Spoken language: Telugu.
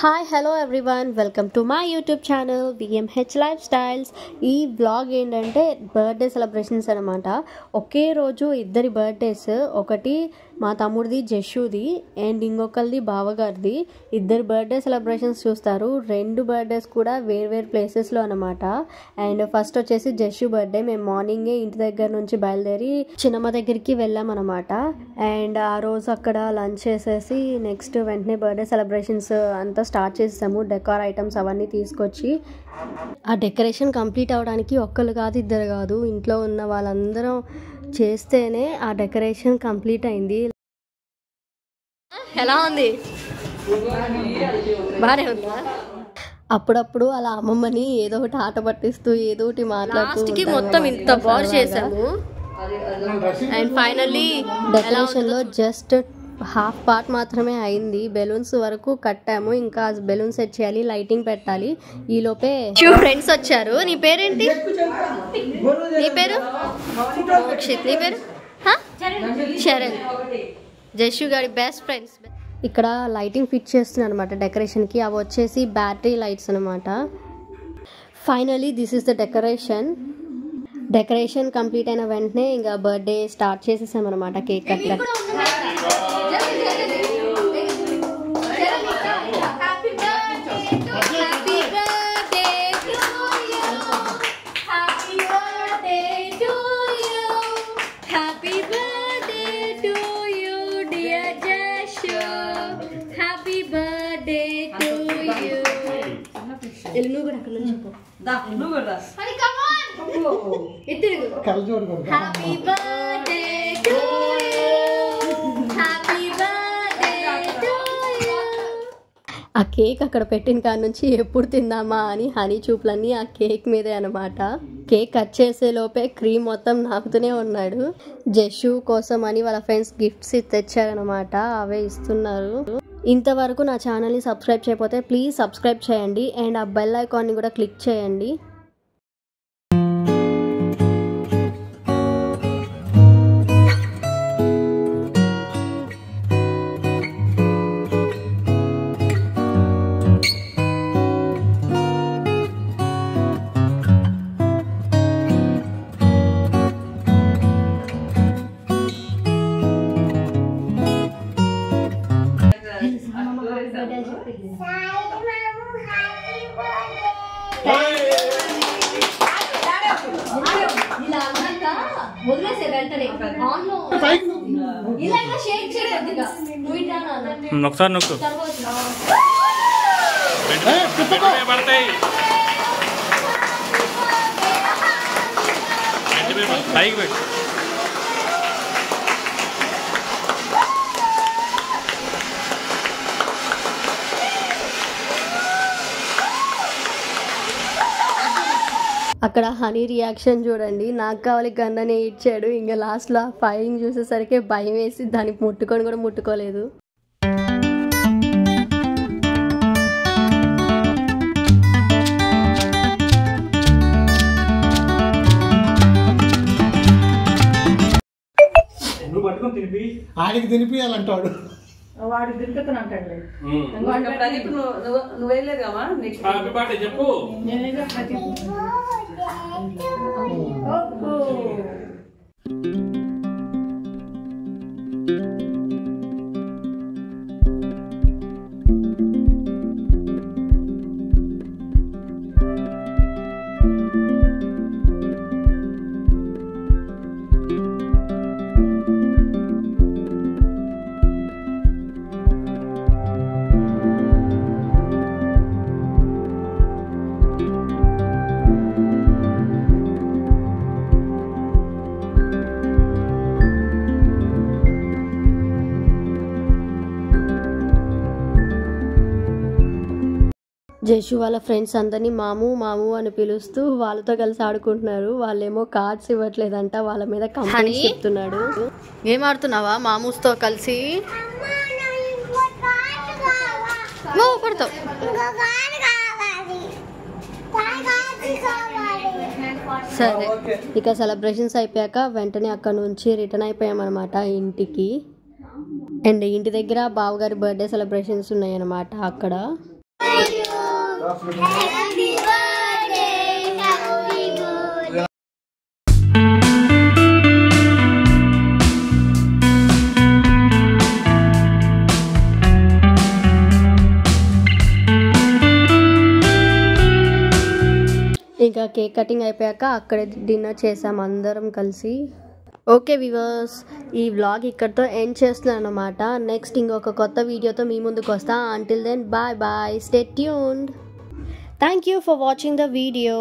Hi hello everyone, welcome to my YouTube channel BMH life styles. ఈ బ్లాగ్ ఏంటంటే బర్త్డే సెలబ్రేషన్స్ అనమాట. ఒకే రోజు ఇద్దరి బర్త్డేస్, ఒకటి మా తమ్ముడిది జషుది అండ్ ఇంకొకరిది బావగారిది. ఇద్దరు బర్త్డే సెలబ్రేషన్స్ చూస్తారు. రెండు బర్త్డేస్ కూడా వేరు ప్లేసెస్లో అనమాట. అండ్ ఫస్ట్ వచ్చేసి జషు బర్త్డే. మేము మార్నింగే ఇంటి దగ్గర నుంచి బయలుదేరి చిన్నమ్మ దగ్గరికి వెళ్ళాం అనమాట. అండ్ ఆ రోజు అక్కడ లంచ్ చేసేసి నెక్స్ట్ వెంటనే బర్త్డే సెలబ్రేషన్స్ అంతా స్టార్ట్ చేసాము. డెకార్ ఐటమ్స్ అవన్నీ తీసుకొచ్చి ఆ డెకరేషన్ కంప్లీట్ అవ్వడానికి ఒక్కరు కాదు ఇద్దరు కాదు, ఇంట్లో ఉన్న వాళ్ళందరం చేస్తేనే ఆ డెకరేషన్ కంప్లీట్ అయింది. ఎలా ఉంది? బానే ఉందా? అప్పుడప్పుడు అలా అమ్మమ్మని ఏదో ఒకటి ఆట పట్టిస్తూ ఏదో ఒకటి మాట్లాడుతూ మొత్తం ఇంత బాగా చేసాము. అండ్ ఫైనల్లీ డెకరేషన్ లో జస్ట్ హాఫ్ పార్ట్ మాత్రమే అయింది. బెలూన్స్ వరకు కట్టాము, ఇంకా బెలూన్స్ సెట్ చేయాలి, లైటింగ్ పెట్టాలి. ఈ లోపే ఫ్రెండ్స్ వచ్చారు. నీ పేరేంటి? నీ పేరు మోక్షిత్. నీ పేరు చరణ్. జషు గారి బెస్ట్ ఫ్రెండ్స్. ఇక్కడ లైటింగ్ ఫిట్ చేస్తున్నాను అనమాట డెకరేషన్కి. అవి వచ్చేసి బ్యాటరీ లైట్స్ అనమాట. Finally this is the decoration. Decoration complete అయిన వెంటనే ఇంకా బర్త్డే స్టార్ట్ చేసేసాం అనమాట. కేక్ కట్ ఆ కేక్ అక్కడ పెట్టిన కాడ నుంచి ఎప్పుడు తిందామా అని హనీ చూపులన్నీ ఆ కేక్ మీదే అనమాట. కేక్ కట్ చేసే లోపే క్రీమ్ మొత్తం నాకుతూనే ఉన్నాడు. జషు కోసం అని వాళ్ళ ఫ్రెండ్స్ గిఫ్ట్స్ తెచ్చారనమాట, అవే ఇస్తున్నారు. ఇంతవరకు నా ఛానల్ని సబ్స్క్రైబ్ చేయకపోతే ప్లీజ్ సబ్స్క్రైబ్ చేయండి అండ్ ఆ బెల్ ఐకాన్ని కూడా క్లిక్ చేయండి. ఒకసారి నొక్కు పడతాయి. పైకి పెట్టు. అక్కడ హనీ రియాక్షన్ చూడండి. నాకు కావాలి గన్ననే ఇచ్చాడు. ఇంకా లాస్ట్లో ఆ ఫైరింగ్ చూసేసరికి భయం వేసి దానికి ముట్టుకొని కూడా ముట్టుకోలేదు. ఆడికి తినిపియాలంటాడు, వాడికి తిరుగుతాను అంటాడు. నువ్వు వెళ్ళలేదు కమ్మా. చెప్పు. జషు వాళ్ళ ఫ్రెండ్స్ అందరినీ మాము మాము అని పిలుస్తూ వాళ్ళతో కలిసి ఆడుకుంటున్నారు. వాళ్ళేమో కార్డ్స్ ఇవ్వట్లేదంట, వాళ్ళ మీద కంప్లైంట్స్ చెప్తున్నాడు. ఏం ఆడుతున్నావా మామూస్తో కలిసి? సరే, ఇక సెలబ్రేషన్స్ అయిపోయాక వెంటనే అక్కడ నుంచి రిటర్న్ అయిపోయామన్నమాట ఇంటికి. అండ్ ఇంటి దగ్గర బావగారి బర్త్డే సెలబ్రేషన్స్ ఉన్నాయన్నమాట అక్కడ. Happy birthday, happy birthday. ఇంకా కేక్ కటింగ్ అయిపోయాక అక్కడే డిన్నర్ చేసాం అందరం కలిసి. ఓకే వ్యూవర్స్, ఈ వ్లాగ్ ఇక్కడితో ఎండ్ చేస్తున్నాను అనమాట. నెక్స్ట్ ఇంకొక కొత్త వీడియోతో మీ ముందుకు వస్తా. Until then bye bye, stay tuned. Thank you for watching the video.